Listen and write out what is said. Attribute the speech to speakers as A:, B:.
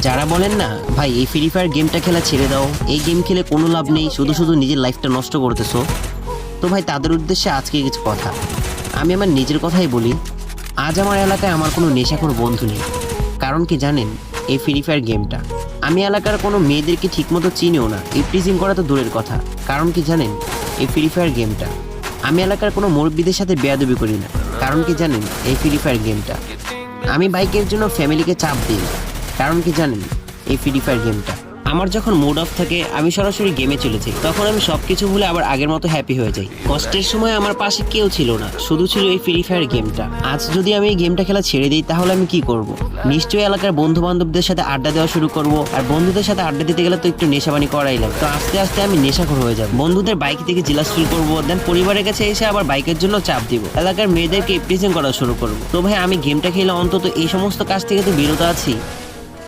A: যারা বলেন না ভাই এই ফ্রি ফায়ার গেমটা খেলা ছেড়ে দাও, এই গেম খেলে কোনো লাভ নেই, শুধু শুধু নিজের লাইফটা নষ্ট করতেছো, তো ভাই তাদের উদ্দেশ্যে আজকে কিছু কথা। আমি আমার নিজের কথাই বলি। আজ আমার এলাকায় আমার কোনো নেশাখোর বন্ধু নেই। কারণ কি জানেন, এই ফ্রি ফায়ার গেমটা। আমি এলাকার কোনো মেয়েদেরকে ঠিকমতো চিনিও না, ইপটিজিং করা তো দূরের কথা। কারণ কি জানেন, এই ফ্রি ফায়ার গেমটা। আমি এলাকার কোনো মুরব্বীদের সাথে বেয়াদবি করি না। কারণ কি জানেন, এই ফ্রি ফায়ার গেমটা। আমি বাইকের জন্য ফ্যামিলিকে চাপ দিই না। কারণ কি জানেন, এই ফ্রি ফায়ার গেমটা। আমার যখন মুড অফ থাকে আমি সরাসরি গেমে চলে যাই, তখন আমি সবকিছু ভুলে আবার আগের মতো হ্যাপি হয়ে যাই। কষ্টের সময় আমার পাশে কেউ ছিল না, শুধু ছিল এই ফ্রি ফায়ার গেমটা। আজ যদি আমি এই গেমটা খেলা ছেড়ে দিই তাহলে আমি কি করব? নিশ্চয়ই এলাকার বন্ধু বান্ধবদের সাথে আড্ডা দেওয়া শুরু করব, আর বন্ধুদের সাথে আড্ডা দিতে গেলে তো একটু নেশাবানি করাই লাগে। তো আস্তে আস্তে আমি নেশাখোর হয়ে যাব, বন্ধুদের বাইক থেকে জেলাস ফিল করবো, দেন পরিবারের কাছে এসে আবার বাইকের জন্য চাপ দিব, এলাকার মেয়েদেরকে প্রেজেন্ট করা শুরু করবো। তো ভাই আমি গেমটা খেলে অন্তত এই সমস্ত কাজ থেকে তো বিরত আছি।